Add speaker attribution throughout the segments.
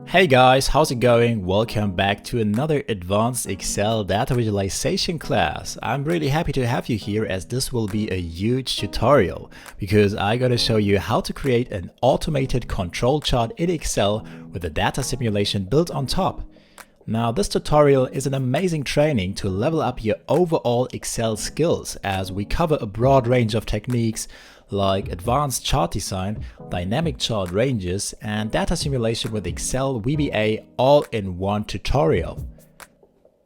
Speaker 1: Hey guys, how's it going? Welcome back to another advanced Excel data visualization class. I'm really happy to have you here as this will be a huge tutorial because I'm going to show you how to create an automated control chart in Excel with a data simulation built on top. Now this tutorial is an amazing training to level up your overall Excel skills as we cover a broad range of techniques like advanced chart design, dynamic chart ranges, and data simulation with Excel VBA all in one tutorial.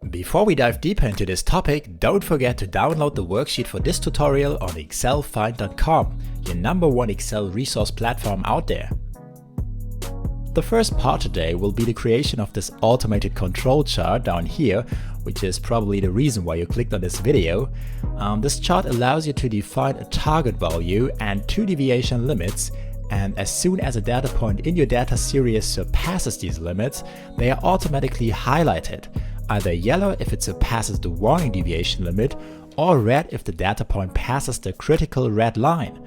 Speaker 1: Before we dive deeper into this topic, don't forget to download the worksheet for this tutorial on excelfind.com, your #1 Excel resource platform out there. The first part today will be the creation of this automated control chart down here, which is probably the reason why you clicked on this video. This chart allows you to define a target value and 2 deviation limits, and as soon as a data point in your data series surpasses these limits, they are automatically highlighted, either yellow if it surpasses the warning deviation limit, or red if the data point passes the critical red line.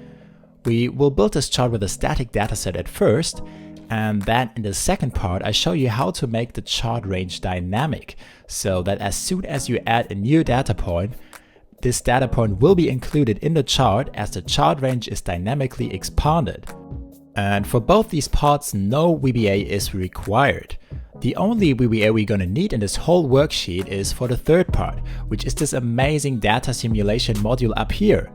Speaker 1: We will build this chart with a static dataset at first, and then in the second part I show you how to make the chart range dynamic, so that as soon as you add a new data point, this data point will be included in the chart as the chart range is dynamically expanded. And for both these parts, no VBA is required. The only VBA we're gonna need in this whole worksheet is for the third part, which is this amazing data simulation module up here.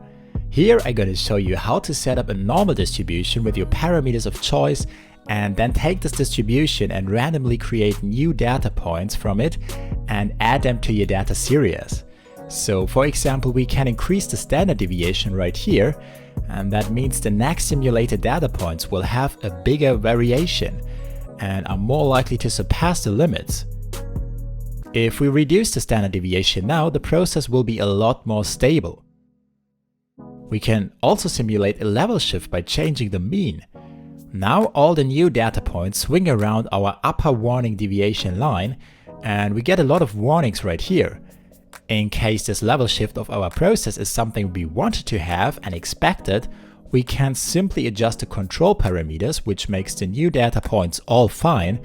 Speaker 1: Here I'm gonna show you how to set up a normal distribution with your parameters of choice, and then take this distribution and randomly create new data points from it and add them to your data series. So for example, we can increase the standard deviation right here, and that means the next simulated data points will have a bigger variation and are more likely to surpass the limits. If we reduce the standard deviation now, the process will be a lot more stable. We can also simulate a level shift by changing the mean. Now all the new data points swing around our upper warning deviation line, and we get a lot of warnings right here. In case this level shift of our process is something we wanted to have and expected, we can simply adjust the control parameters, which makes the new data points all fine,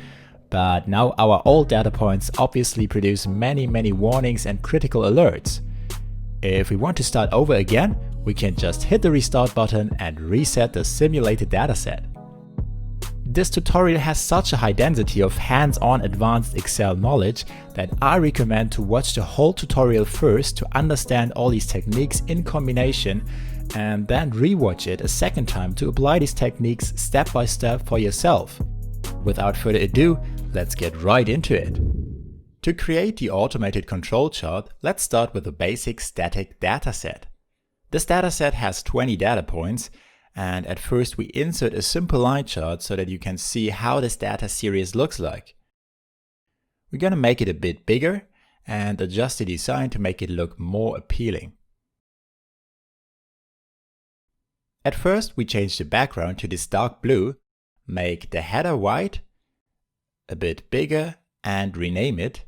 Speaker 1: but now our old data points obviously produce many warnings and critical alerts. If we want to start over again, we can just hit the restart button and reset the simulated dataset. This tutorial has such a high density of hands-on advanced Excel knowledge that I recommend to watch the whole tutorial first to understand all these techniques in combination, and then rewatch it a second time to apply these techniques step by step for yourself. Without further ado, let's get right into it. To create the automated control chart, let's start with a basic static dataset. This dataset has 20 data points, and at first we insert a simple line chart so that you can see how this data series looks like. We're gonna make it a bit bigger and adjust the design to make it look more appealing. At first we change the background to this dark blue, make the header white, a bit bigger, and rename it.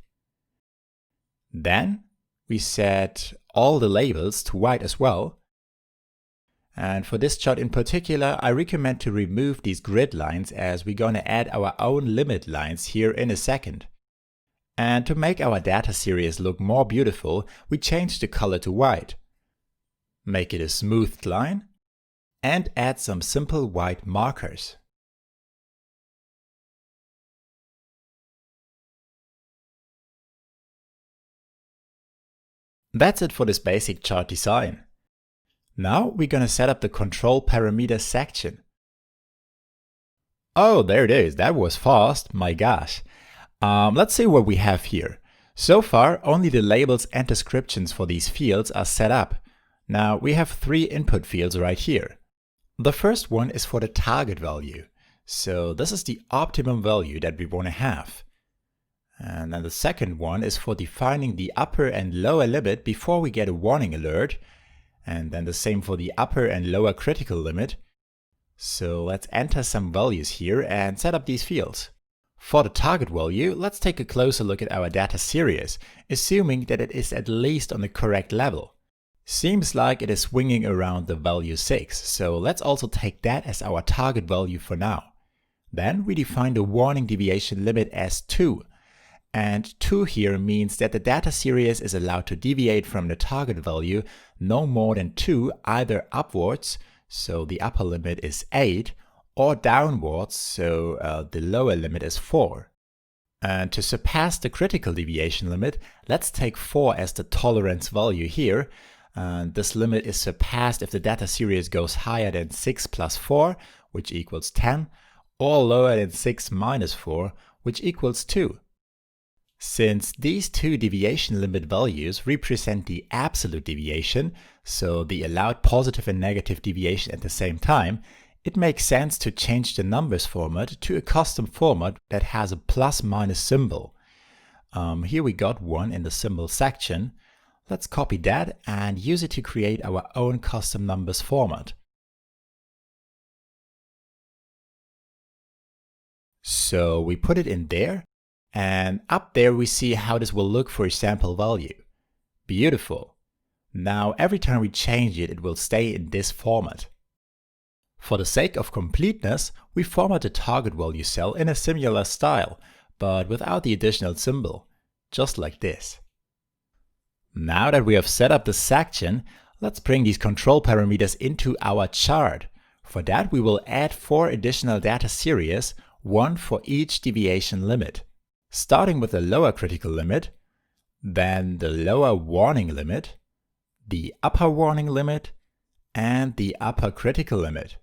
Speaker 1: Then we set all the labels to white as well. And for this chart in particular, I recommend to remove these grid lines as we're gonna add our own limit lines here in a second. And to make our data series look more beautiful, we change the color to white. Make it a smoothed line and add some simple white markers. That's it for this basic chart design. Now we're gonna set up the control parameters section. Oh, there it is. That was fast. My gosh. Let's see what we have here. So far, only the labels and descriptions for these fields are set up. Now we have 3 input fields right here. The first one is for the target value. So this is the optimum value that we want to have. And then the second one is for defining the upper and lower limit before we get a warning alert. And then the same for the upper and lower critical limit. So let's enter some values here and set up these fields. For the target value, let's take a closer look at our data series, assuming that it is at least on the correct level. Seems like it is swinging around the value 6, so let's also take that as our target value for now. Then we define the warning deviation limit as 2. And 2 here means that the data series is allowed to deviate from the target value no more than 2, either upwards, so the upper limit is 8, or downwards, so the lower limit is 4. And to surpass the critical deviation limit, let's take 4 as the tolerance value here. And this limit is surpassed if the data series goes higher than 6 plus 4, which equals 10, or lower than 6 minus 4, which equals 2. Since these two deviation limit values represent the absolute deviation, so the allowed positive and negative deviation at the same time, it makes sense to change the numbers format to a custom format that has a plus-minus symbol. Here we got one in the symbol section. Let's copy that and use it to create our own custom numbers format. So we put it in there, and up there we see how this will look for a sample value. Beautiful. Now every time we change it, it will stay in this format. For the sake of completeness, we format the target value cell in a similar style, but without the additional symbol, just like this. Now that we have set up the section, let's bring these control parameters into our chart. For that, we will add 4 additional data series, 1 for each deviation limit. Starting with the lower critical limit, then the lower warning limit, the upper warning limit, and the upper critical limit.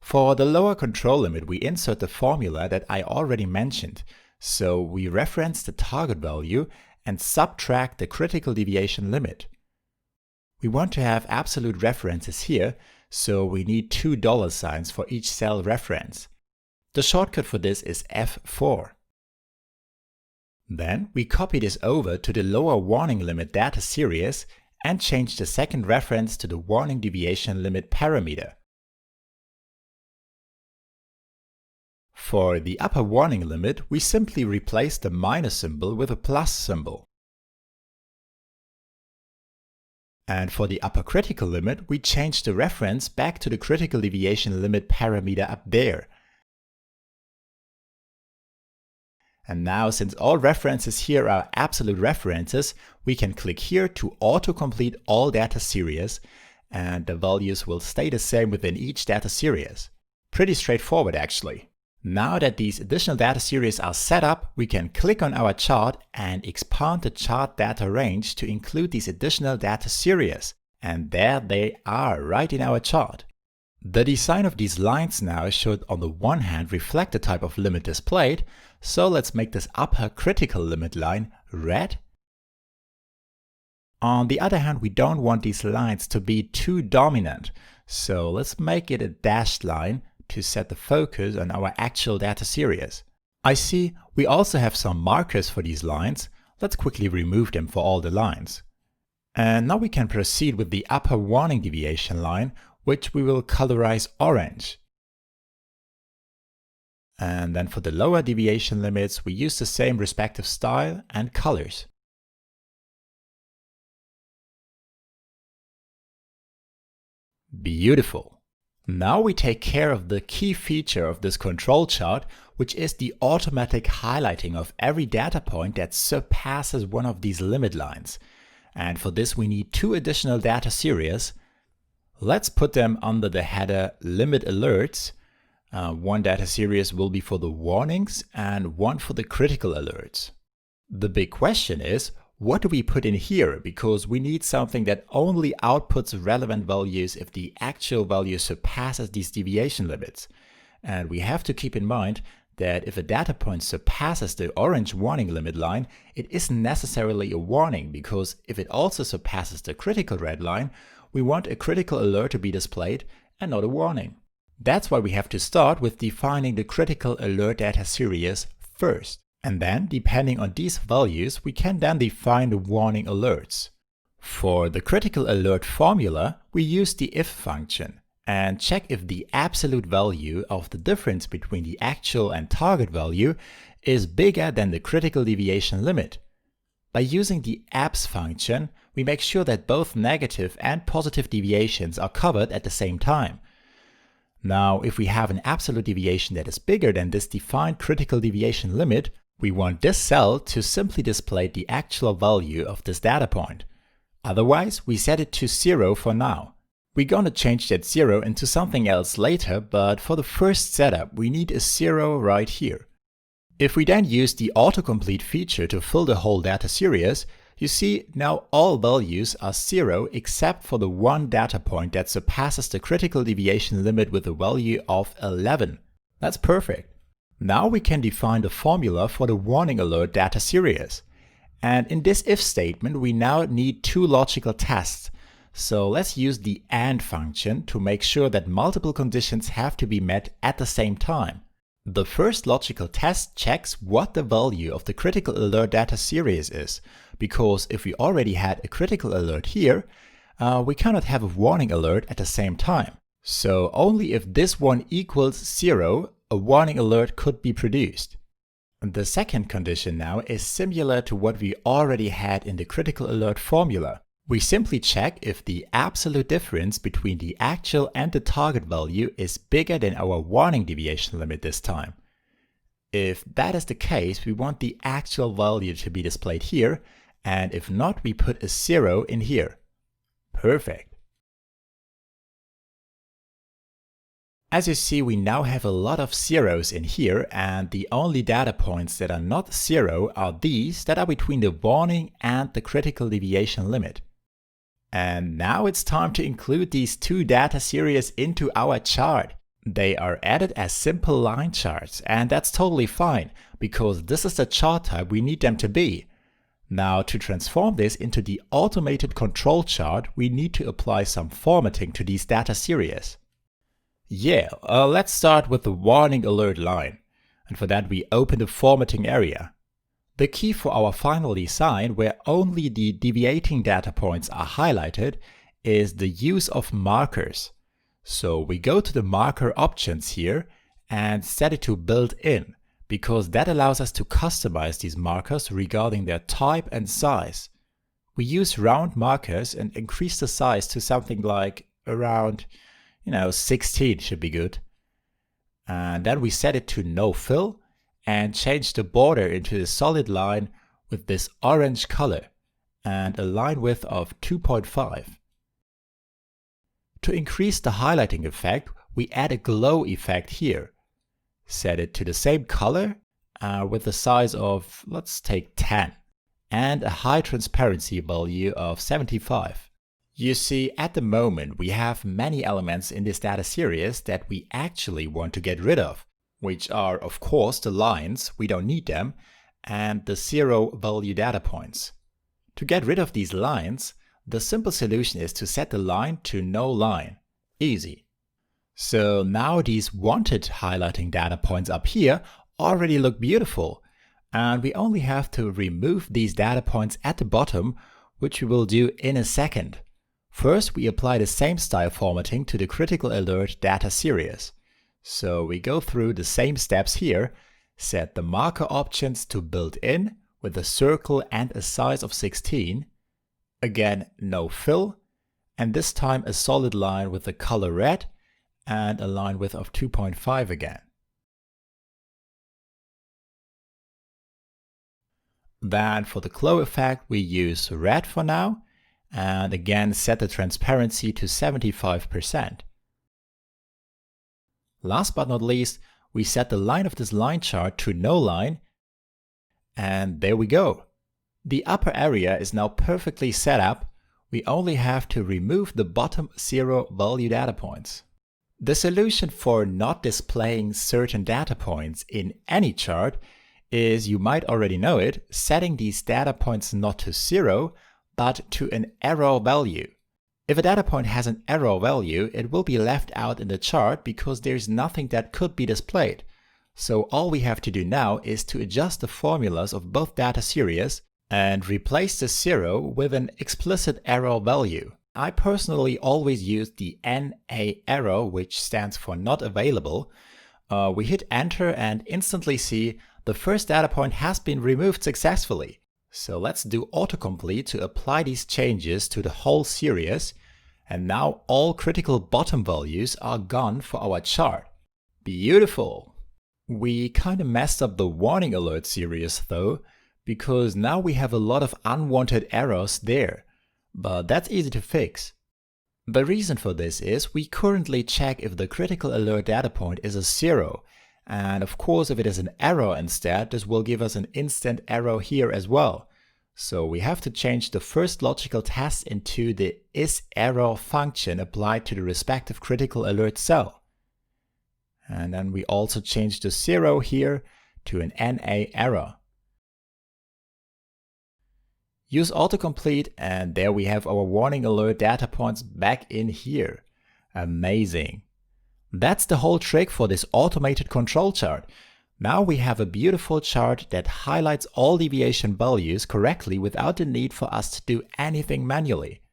Speaker 1: For the lower control limit, we insert the formula that I already mentioned. So we reference the target value and subtract the critical deviation limit. We want to have absolute references here, so we need $2 for each cell reference. The shortcut for this is F4. Then we copy this over to the lower warning limit data series and change the second reference to the warning deviation limit parameter. For the upper warning limit, we simply replace the minus symbol with a plus symbol. And for the upper critical limit, we change the reference back to the critical deviation limit parameter up there. And now, since all references here are absolute references, we can click here to auto-complete all data series, and the values will stay the same within each data series. Pretty straightforward actually. Now that these additional data series are set up, we can click on our chart and expand the chart data range to include these additional data series. And there they are, right in our chart. The design of these lines now should on the one hand reflect the type of limit displayed, so let's make this upper critical limit line red. On the other hand, we don't want these lines to be too dominant, so let's make it a dashed line to set the focus on our actual data series. I see we also have some markers for these lines. Let's quickly remove them for all the lines. And now we can proceed with the upper warning deviation line, which we will colorize orange. And then for the lower deviation limits, we use the same respective style and colors. Beautiful. Now we take care of the key feature of this control chart, which is the automatic highlighting of every data point that surpasses one of these limit lines. And for this we need 2 additional data series. Let's put them under the header Limit Alerts. One data series will be for the warnings and one for the critical alerts. The big question is, what do we put in here? Because we need something that only outputs relevant values if the actual value surpasses these deviation limits. And we have to keep in mind that if a data point surpasses the orange warning limit line, it isn't necessarily a warning, because if it also surpasses the critical red line, we want a critical alert to be displayed and not a warning. That's why we have to start with defining the critical alert data series first. And then, depending on these values, we can then define the warning alerts. For the critical alert formula, we use the if function and check if the absolute value of the difference between the actual and target value is bigger than the critical deviation limit. By using the abs function, we make sure that both negative and positive deviations are covered at the same time. Now, if we have an absolute deviation that is bigger than this defined critical deviation limit, we want this cell to simply display the actual value of this data point. Otherwise, we set it to 0 for now. We're gonna change that 0 into something else later, but for the first setup, we need a 0 right here. If we then use the autocomplete feature to fill the whole data series, you see now all values are 0 except for the one data point that surpasses the critical deviation limit with a value of 11. That's perfect. Now we can define the formula for the warning alert data series. And in this if statement, we now need two logical tests. So let's use the AND function to make sure that multiple conditions have to be met at the same time. The first logical test checks what the value of the critical alert data series is, because if we already had a critical alert here, we cannot have a warning alert at the same time. So only if this one equals 0, a warning alert could be produced. The second condition now is similar to what we already had in the critical alert formula. We simply check if the absolute difference between the actual and the target value is bigger than our warning deviation limit this time. If that is the case, we want the actual value to be displayed here, and if not, we put a 0 in here. Perfect. As you see, we now have a lot of zeros in here, and the only data points that are not 0 are these that are between the warning and the critical deviation limit. And now it's time to include these two data series into our chart. They are added as simple line charts, and that's totally fine, because this is the chart type we need them to be. Now, to transform this into the automated control chart, we need to apply some formatting to these data series. Let's start with the warning alert line, and for that we open the formatting area. The key for our final design, where only the deviating data points are highlighted, is the use of markers. So we go to the marker options here and set it to built-in, because that allows us to customize these markers regarding their type and size. We use round markers and increase the size to something like around 16 should be good. And then we set it to no fill and change the border into a solid line with this orange color and a line width of 2.5. To increase the highlighting effect, we add a glow effect here. Set it to the same color with a size of, let's take 10, and a high transparency value of 75. You see, at the moment we have many elements in this data series that we actually want to get rid of, which are of course the lines, we don't need them, and the 0 value data points. To get rid of these lines, the simple solution is to set the line to no line. Easy. So now these wanted highlighting data points up here already look beautiful, and we only have to remove these data points at the bottom, which we will do in a second. First, we apply the same style formatting to the critical alert data series. So we go through the same steps here, set the marker options to built-in with a circle and a size of 16, again no fill, and this time a solid line with the color red and a line width of 2.5 again. Then for the glow effect we use red for now, and again set the transparency to 75%. Last but not least, we set the line of this line chart to no line, and there we go. The upper area is now perfectly set up. We only have to remove the bottom 0 value data points. The solution for not displaying certain data points in any chart is, you might already know it, setting these data points not to 0, but to an error value. If a data point has an error value, it will be left out in the chart because there's nothing that could be displayed. So all we have to do now is to adjust the formulas of both data series and replace the 0 with an explicit error value. I personally always use the NA error, which stands for not available. We hit enter and instantly see the first data point has been removed successfully. So let's do autocomplete to apply these changes to the whole series. And now all critical bottom values are gone for our chart. Beautiful! We kinda messed up the warning alert series though, because now we have a lot of unwanted errors there. But that's easy to fix. The reason for this is we currently check if the critical alert data point is a 0. And of course, if it is an error instead, this will give us an instant error here as well. So we have to change the first logical test into the isError function applied to the respective critical alert cell. And then we also change the 0 here to an NA error. Use autocomplete, and there we have our warning alert data points back in here. Amazing. That's the whole trick for this automated control chart. Now we have a beautiful chart that highlights all deviation values correctly without the need for us to do anything manually.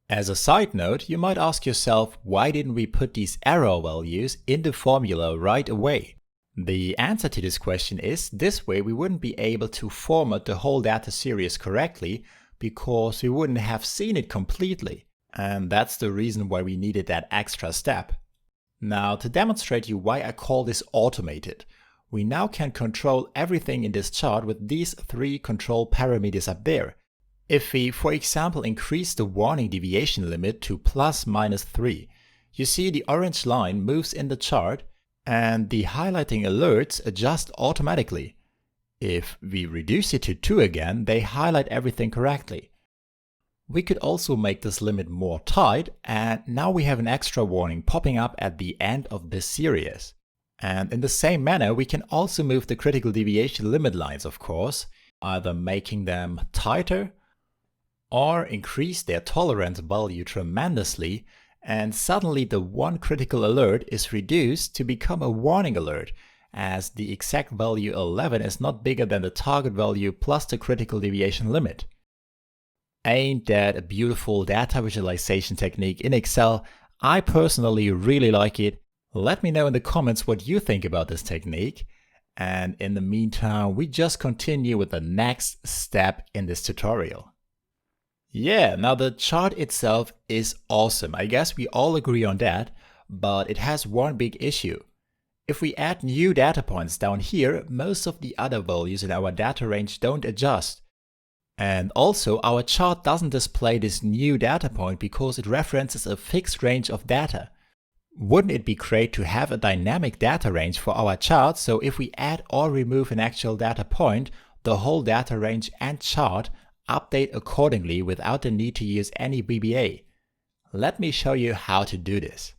Speaker 1: As a side note, you might ask yourself, why didn't we put these error values in the formula right away? The answer to this question is, this way we wouldn't be able to format the whole data series correctly because we wouldn't have seen it completely. And that's the reason why we needed that extra step. Now, to demonstrate you why I call this automated, we now can control everything in this chart with these 3 control parameters up there. If we, for example, increase the warning deviation limit to ±3, you see the orange line moves in the chart and the highlighting alerts adjust automatically. If we reduce it to 2 again, they highlight everything correctly. We could also make this limit more tight, and now we have an extra warning popping up at the end of this series. And in the same manner, we can also move the critical deviation limit lines, of course, either making them tighter or increase their tolerance value tremendously, and suddenly the one critical alert is reduced to become a warning alert, as the exact value 11 is not bigger than the target value plus the critical deviation limit. Ain't that a beautiful data visualization technique in Excel? I personally really like it. Let me know in the comments what you think about this technique. And in the meantime, we just continue with the next step in this tutorial. Yeah, now the chart itself is awesome. I guess we all agree on that, but it has one big issue. If we add new data points down here, most of the other values in our data range don't adjust. And also, our chart doesn't display this new data point because it references a fixed range of data. Wouldn't it be great to have a dynamic data range for our chart, so if we add or remove an actual data point, the whole data range and chart update accordingly without the need to use any VBA? Let me show you how to do this.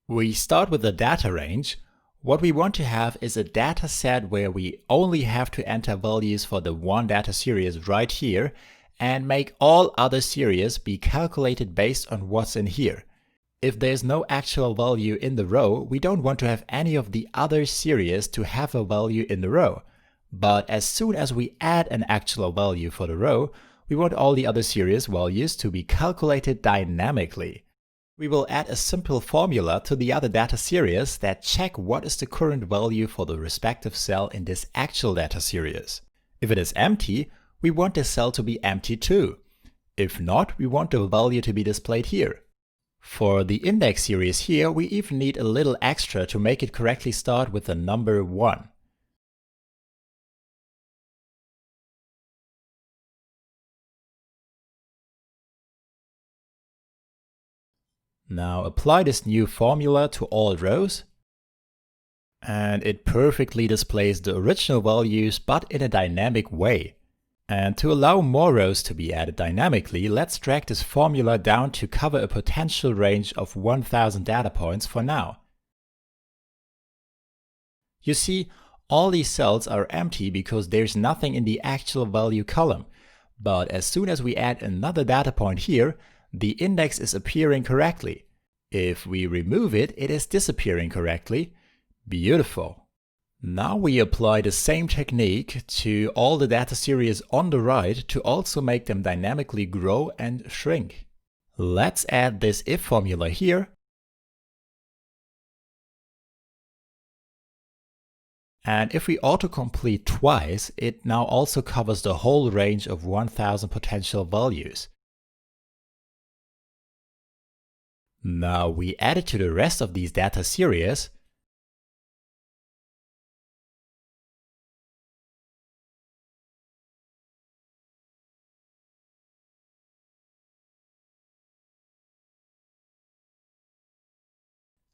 Speaker 1: We start with the data range. What we want to have is a data set where we only have to enter values for the one data series right here and make all other series be calculated based on what's in here. If there's no actual value in the row, we don't want to have any of the other series to have a value in the row. But as soon as we add an actual value for the row, we want all the other series values to be calculated dynamically. We will add a simple formula to the other data series that check what is the current value for the respective cell in this actual data series. If it is empty, we want this cell to be empty too. If not, we want the value to be displayed here. For the index series here, we even need a little extra to make it correctly start with the number 1. Now apply this new formula to all rows, and it perfectly displays the original values but in a dynamic way. And to allow more rows to be added dynamically, let's drag this formula down to cover a potential range of 1000 data points for now. You see, all these cells are empty because there's nothing in the actual value column. But as soon as we add another data point here, the index is appearing correctly. If we remove it, it is disappearing correctly. Beautiful. Now we apply the same technique to all the data series on the right to also make them dynamically grow and shrink. Let's add this if formula here. And if we autocomplete twice, it now also covers the whole range of 1000 potential values. Now we add it to the rest of these data series.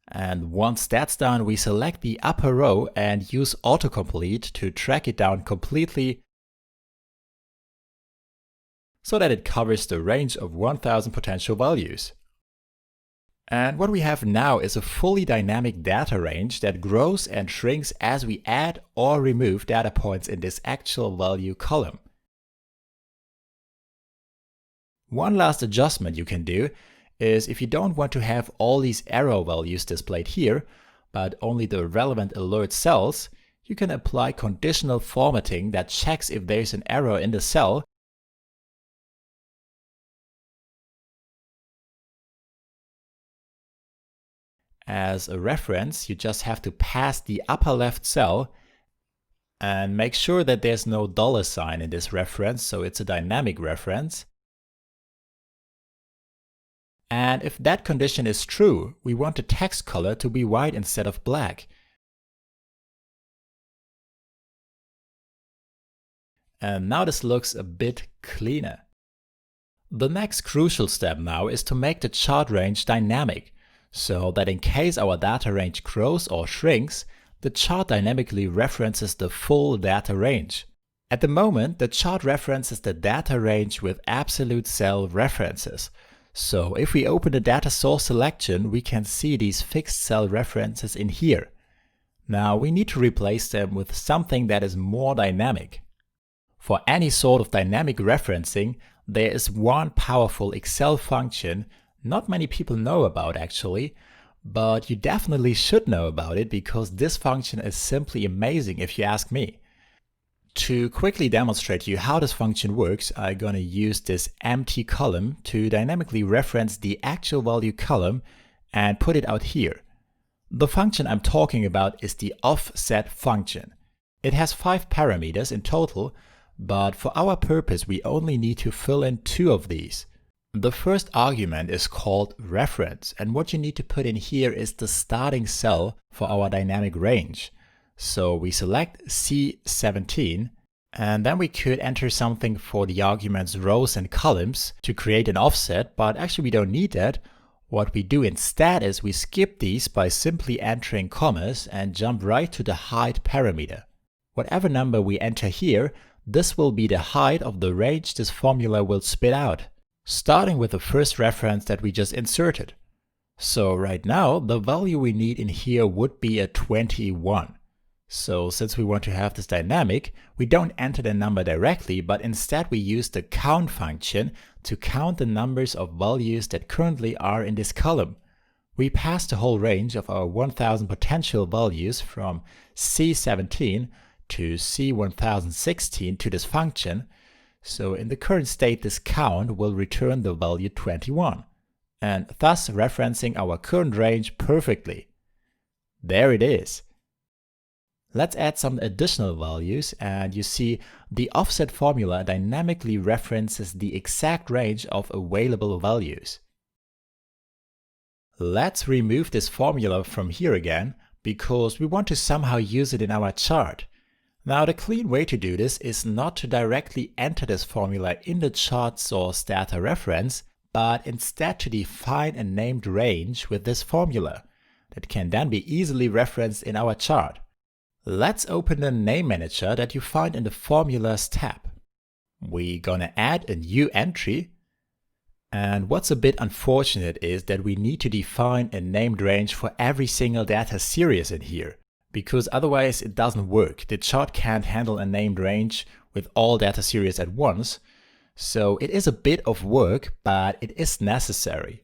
Speaker 1: And once that's done, we select the upper row and use autocomplete to track it down completely so that it covers the range of 1000 potential values. And what we have now is a fully dynamic data range that grows and shrinks as we add or remove data points in this actual value column. One last adjustment you can do is if you don't want to have all these arrow values displayed here, but only the relevant alert cells, you can apply conditional formatting that checks if there's an error in the cell. As a reference, you just have to pass the upper left cell and make sure that there's no $sign in this reference, so it's a dynamic reference. And if that condition is true, we want the text color to be white instead of black. And now this looks a bit cleaner. The next crucial step now is to make the chart range dynamic, so that in case our data range grows or shrinks, the chart dynamically references the full data range. At the moment, the chart references the data range with absolute cell references. So if we open the data source selection, we can see these fixed cell references in here. Now we need to replace them with something that is more dynamic. For any sort of dynamic referencing, there is one powerful Excel function not many people know about actually, but you definitely should know about it because this function is simply amazing if you ask me. To quickly demonstrate to you how this function works, I'm gonna use this empty column to dynamically reference the actual value column and put it out here. The function I'm talking about is the offset function. It has 5 parameters in total, but for our purpose we only need to fill in 2 of these. The first argument is called reference, and what you need to put in here is the starting cell for our dynamic range. So we select C17, and then we could enter something for the arguments rows and columns to create an offset, but actually we don't need that. What we do instead is we skip these by simply entering commas and jump right to the height parameter. Whatever number we enter here, this will be the height of the range this formula will spit out, starting with the first reference that we just inserted. So right now, the value we need in here would be a 21. So since we want to have this dynamic, we don't enter the number directly, but instead we use the count function to count the numbers of values that currently are in this column. We pass the whole range of our 1000 potential values from C17 to C1016 to this function. So in the current state, this count will return the value 21, and thus referencing our current range perfectly. There it is. Let's add some additional values, and you see the offset formula dynamically references the exact range of available values. Let's remove this formula from here again, because we want to somehow use it in our chart. Now the clean way to do this is not to directly enter this formula in the chart source data reference, but instead to define a named range with this formula that can then be easily referenced in our chart. Let's open the name manager that you find in the formulas tab. We're gonna add a new entry, and what's a bit unfortunate is that we need to define a named range for every single data series in here, because otherwise it doesn't work. The chart can't handle a named range with all data series at once, so it is a bit of work, but it is necessary.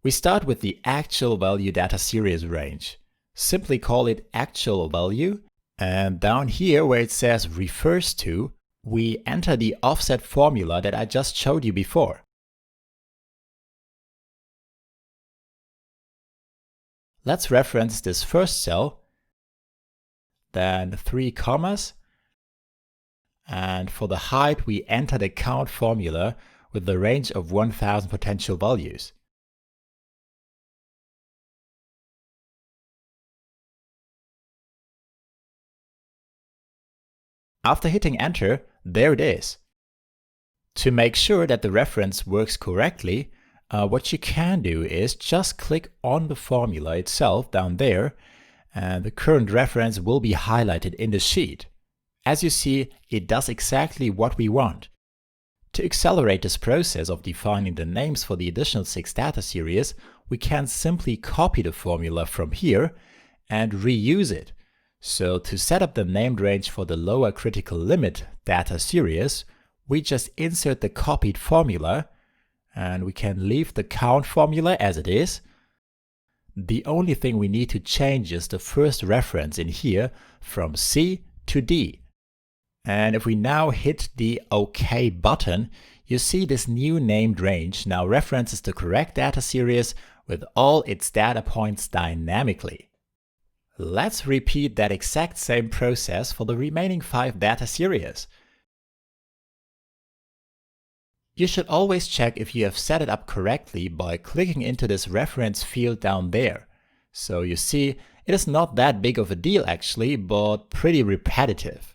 Speaker 1: We start with the actual value data series range. Simply call it actual value, and down here where it says refers to, we enter the offset formula that I just showed you before. Let's reference this first cell, then 3 commas, and for the height we enter the count formula with the range of 1000 potential values. After hitting enter, there it is. To make sure that the reference works correctly, what you can do is just click on the formula itself down there, and the current reference will be highlighted in the sheet. As you see, it does exactly what we want. To accelerate this process of defining the names for the additional 6 data series, we can simply copy the formula from here and reuse it. So to set up the named range for the lower critical limit data series, we just insert the copied formula, and we can leave the count formula as it is. The only thing we need to change is the first reference in here from C to D. And if we now hit the OK button, you see this new named range now references the correct data series with all its data points dynamically. Let's repeat that exact same process for the remaining 5 data series. You should always check if you have set it up correctly by clicking into this reference field down there. So you see, it is not that big of a deal actually, but pretty repetitive.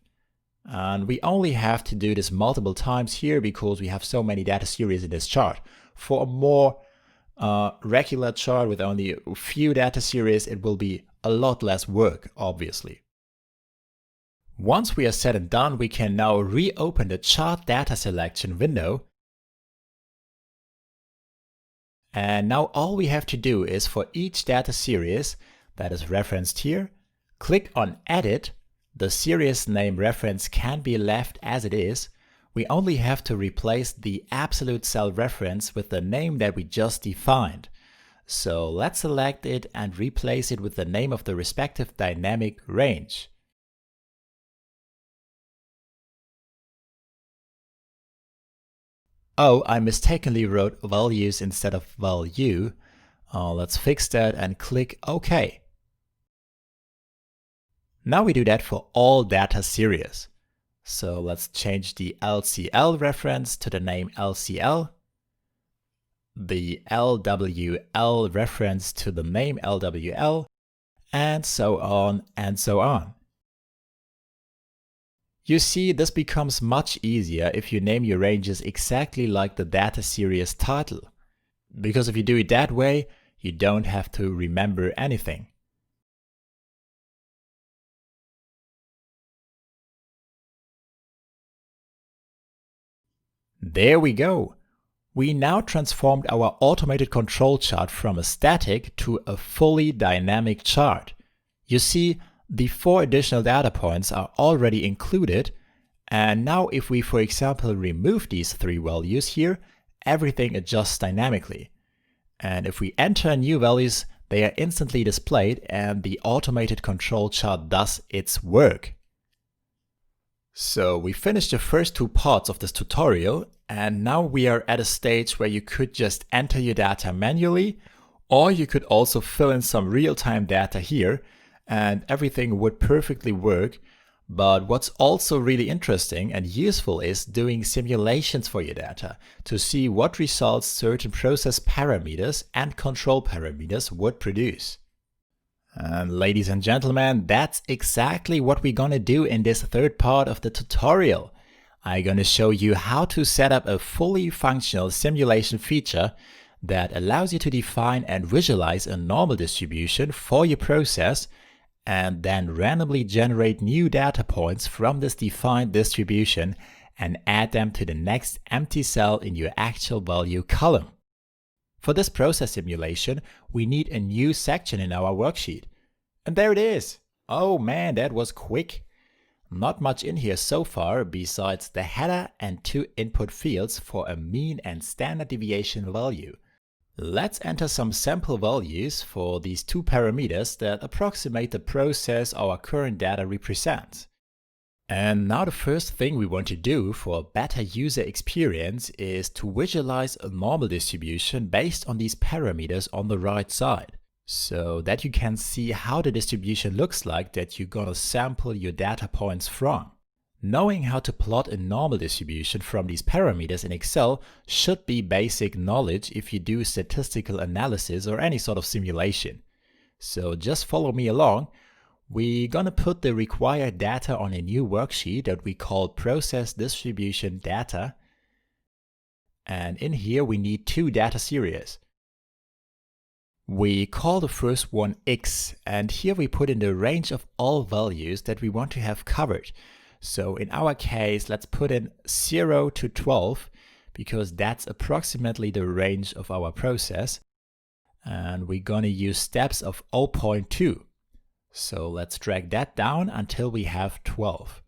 Speaker 1: And we only have to do this multiple times here because we have so many data series in this chart. For a more regular chart with only a few data series, it will be a lot less work, obviously. Once we are set and done, we can now reopen the chart data selection window. And now all we have to do is for each data series that is referenced here, click on Edit. The series name reference can be left as it is. We only have to replace the absolute cell reference with the name that we just defined. So let's select it and replace it with the name of the respective dynamic range. Oh, I mistakenly wrote values instead of value. Let's fix that and click OK. Now we do that for all data series. So let's change the LCL reference to the name LCL, the LWL reference to the name LWL, and so on and so on. You see, this becomes much easier if you name your ranges exactly like the data series title. Because if you do it that way, you don't have to remember anything. There we go! We now transformed our automated control chart from a static to a fully dynamic chart. You see, the 4 additional data points are already included, and now if we, for example, remove these 3 values here, everything adjusts dynamically. And if we enter new values, they are instantly displayed and the automated control chart does its work. So we finished the first 2 parts of this tutorial, and now we are at a stage where you could just enter your data manually, or you could also fill in some real-time data here, and everything would perfectly work. But what's also really interesting and useful is doing simulations for your data to see what results certain process parameters and control parameters would produce. And ladies and gentlemen, that's exactly what we're gonna do in this 3rd part of the tutorial. I'm gonna show you how to set up a fully functional simulation feature that allows you to define and visualize a normal distribution for your process and then randomly generate new data points from this defined distribution and add them to the next empty cell in your actual value column. For this process simulation, we need a new section in our worksheet. And there it is! Oh man, that was quick! Not much in here so far besides the header and 2 input fields for a mean and standard deviation value. Let's enter some sample values for these 2 parameters that approximate the process our current data represents. And now the first thing we want to do for a better user experience is to visualize a normal distribution based on these parameters on the right side, so that you can see how the distribution looks like that you're gonna sample your data points from. Knowing how to plot a normal distribution from these parameters in Excel should be basic knowledge if you do statistical analysis or any sort of simulation. So just follow me along. We're gonna put the required data on a new worksheet that we call Process Distribution Data. And in here we need two data series. We call the first one X, and here we put in the range of all values that we want to have covered. So in our case, let's put in 0 to 12, because that's approximately the range of our process. And we're gonna use steps of 0.2. So let's drag that down until we have 12.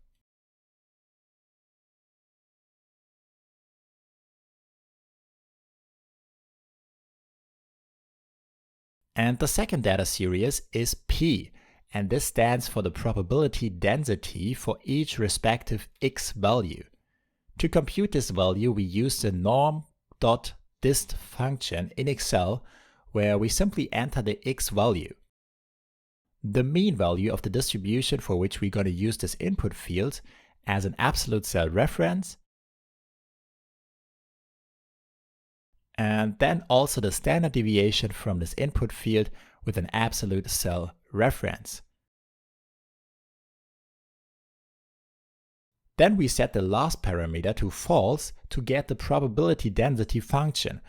Speaker 1: And the second data series is P, and this stands for the probability density for each respective x value. To compute this value, we use the norm.dist function in Excel, where we simply enter the x value. The mean value of the distribution for which we're going to use this input field as an absolute cell reference, and then also the standard deviation from this input field with an absolute cell reference. Then we set the last parameter to false to get the probability density function,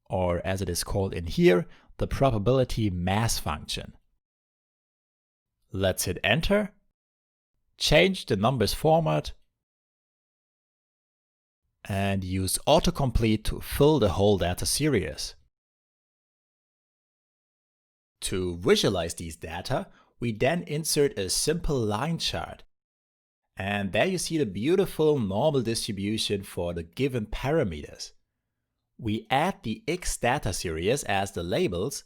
Speaker 1: or as it is called in here, the probability mass function. Let's hit enter, change the numbers format, and use autocomplete to fill the whole data series. To visualize these data, we then insert a simple line chart. And there you see the beautiful normal distribution for the given parameters. We add the X data series as the labels,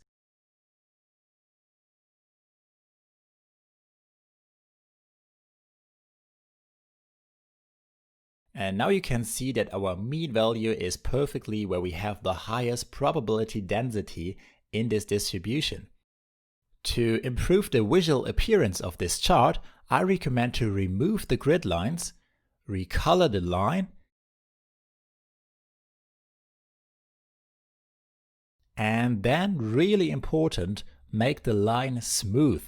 Speaker 1: and now you can see that our mean value is perfectly where we have the highest probability density in this distribution. To improve the visual appearance of this chart, I recommend to remove the grid lines, recolor the line, and then, really important, make the line smooth.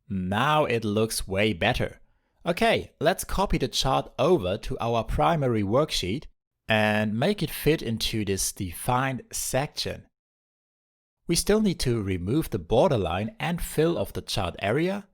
Speaker 1: Now it looks way better. Okay, let's copy the chart over to our primary worksheet and make it fit into this defined section. We still need to remove the borderline and fill of the chart area.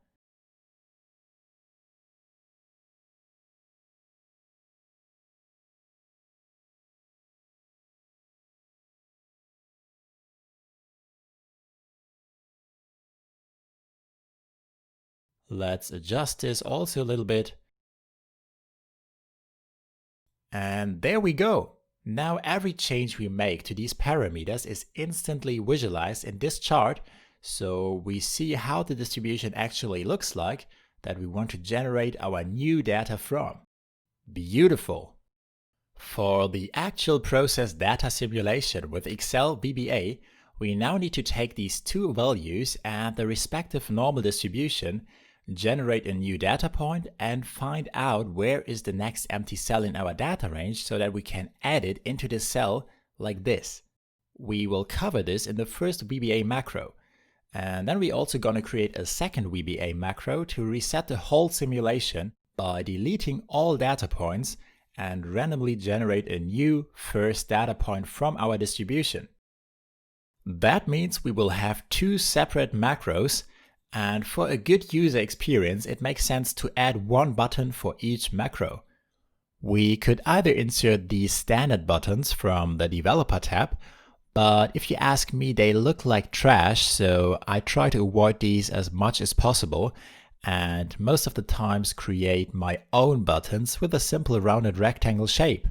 Speaker 1: Let's adjust this also a little bit. And there we go. Now every change we make to these parameters is instantly visualized in this chart, so we see how the distribution actually looks like that we want to generate our new data from. Beautiful! For the actual process data simulation with Excel VBA, we now need to take these two values and the respective normal distribution, generate a new data point, and find out where is the next empty cell in our data range so that we can add it into the cell like this. We will cover this in the first VBA macro. And then we're also going to create a second VBA macro to reset the whole simulation by deleting all data points and randomly generate a new first data point from our distribution. That means we will have two separate macros, and for a good user experience, it makes sense to add one button for each macro. We could either insert these standard buttons from the Developer tab, but if you ask me, they look like trash, so I try to avoid these as much as possible, and most of the times create my own buttons with a simple rounded rectangle shape.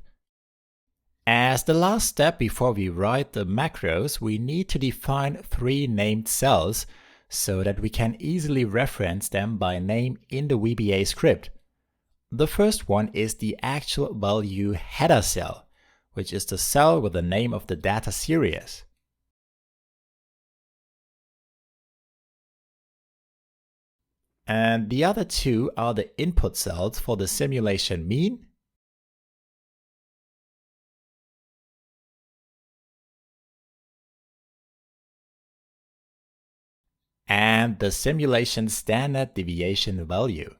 Speaker 1: As the last step before we write the macros, we need to define three named cells so that we can easily reference them by name in the VBA script. The first one is the actual value header cell, which is the cell with the name of the data series. And the other two are the input cells for the simulation mean and and the simulation standard deviation value.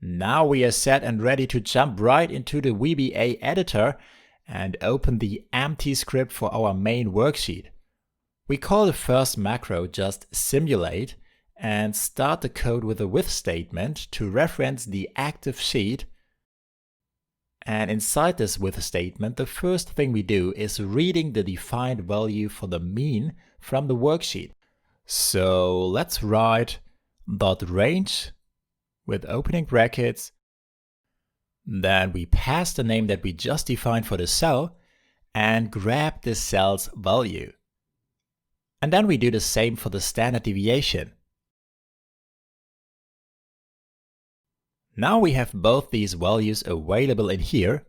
Speaker 1: Now we are set and ready to jump right into the VBA editor and open the empty script for our main worksheet. We call the first macro just simulate and start the code with a with statement to reference the active sheet. And inside this with statement, the first thing we do is reading the defined value for the mean from the worksheet. So let's write .range with opening brackets. Then we pass the name that we just defined for the cell and grab this cell's value. And then we do the same for the standard deviation. Now we have both these values available in here.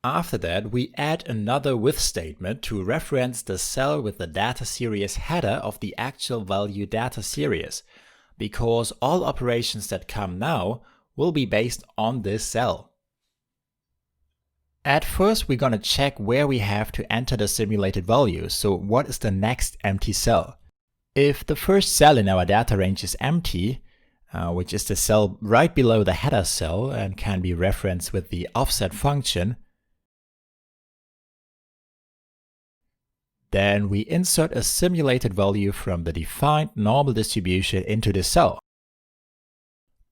Speaker 1: After that, we add another with statement to reference the cell with the data series header of the actual value data series, because all operations that come now will be based on this cell. At first, we're going to check where we have to enter the simulated value, so what is the next empty cell. If the first cell in our data range is empty, which is the cell right below the header cell and can be referenced with the offset function, then we insert a simulated value from the defined normal distribution into the cell.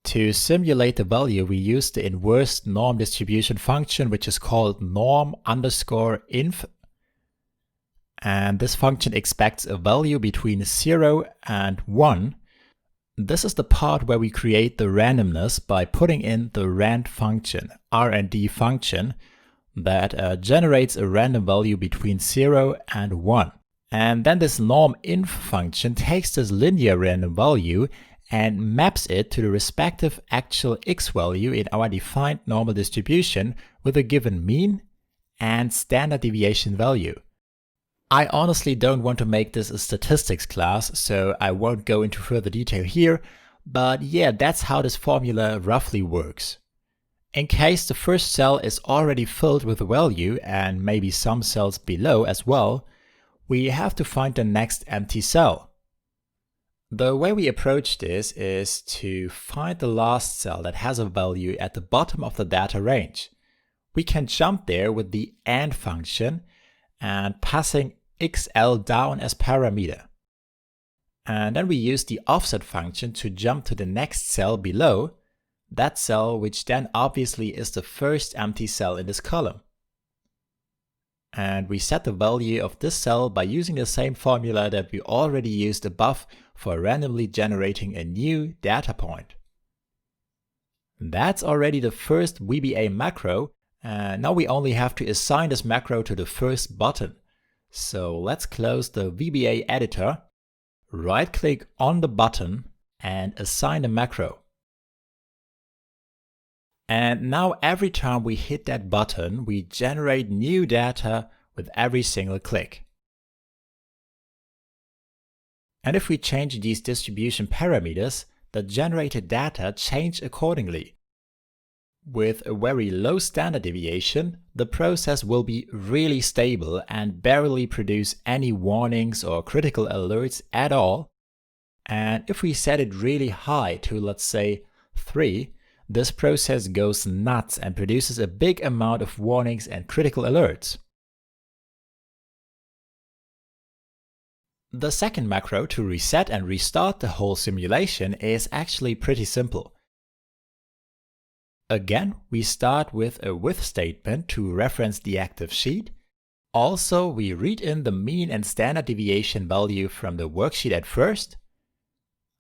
Speaker 1: To simulate the value, we use the inverse norm distribution function, which is called norm_inf. And this function expects a value between 0 and 1. This is the part where we create the randomness by putting in the rand function, R&D function, that generates a random value between 0 and 1. And then this norm_inf function takes this linear random value and maps it to the respective actual x value in our defined normal distribution with a given mean and standard deviation value. I honestly don't want to make this a statistics class, so I won't go into further detail here, but yeah, that's how this formula roughly works. In case the first cell is already filled with a value and maybe some cells below as well, we have to find the next empty cell. The way we approach this is to find the last cell that has a value at the bottom of the data range. We can jump there with the AND function and passing XL down as parameter. And then we use the offset function to jump to the next cell below, that cell which then obviously is the first empty cell in this column. And we set the value of this cell by using the same formula that we already used above for randomly generating a new data point. That's already the first VBA macro, and now we only have to assign this macro to the first button. So let's close the VBA editor, right-click on the button and assign a macro. And now every time we hit that button, we generate new data with every single click. And if we change these distribution parameters, the generated data change accordingly. With a very low standard deviation, the process will be really stable and barely produce any warnings or critical alerts at all. And if we set it really high to, let's say, 3, this process goes nuts and produces a big amount of warnings and critical alerts. The second macro to reset and restart the whole simulation is actually pretty simple. Again, we start with a with statement to reference the active sheet. Also, we read in the mean and standard deviation value from the worksheet at first.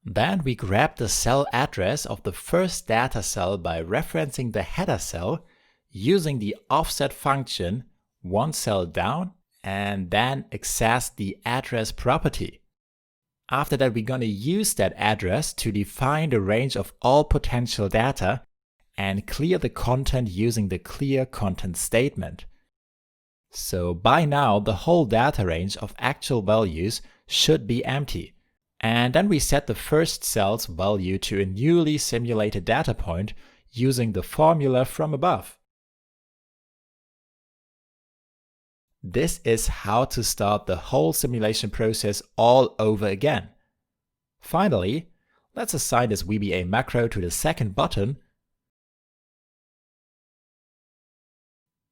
Speaker 1: Then we grab the cell address of the first data cell by referencing the header cell using the offset function one cell down, and then access the address property. After that, we're going to use that address to define the range of all potential data and clear the content using the clear content statement. So by now, the whole data range of actual values should be empty. And then we set the first cell's value to a newly simulated data point using the formula from above. This is how to start the whole simulation process all over again. Finally, let's assign this VBA macro to the second button.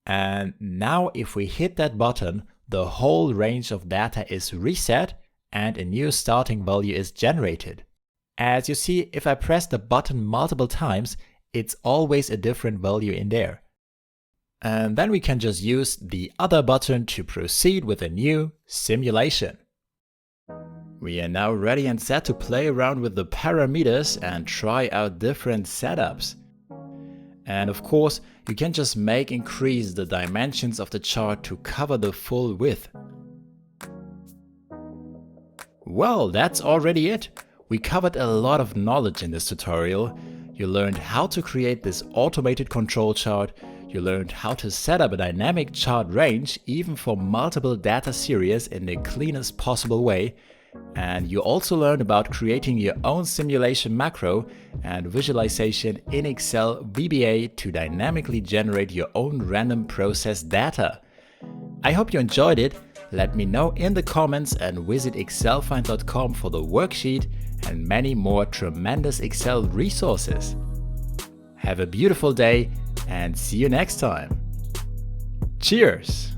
Speaker 1: And now if we hit that button, the whole range of data is reset and a new starting value is generated. As you see, if I press the button multiple times, it's always a different value in there. And then we can just use the other button to proceed with a new simulation. We are now ready and set to play around with the parameters and try out different setups. And of course, you can just increase the dimensions of the chart to cover the full width. Well, that's already it. We covered a lot of knowledge in this tutorial. You learned how to create this automated control chart. You learned how to set up a dynamic chart range even for multiple data series in the cleanest possible way. And you also learned about creating your own simulation macro and visualization in Excel VBA to dynamically generate your own random process data. I hope you enjoyed it. Let me know in the comments and visit excelfind.com for the worksheet and many more tremendous Excel resources. Have a beautiful day and see you next time. Cheers!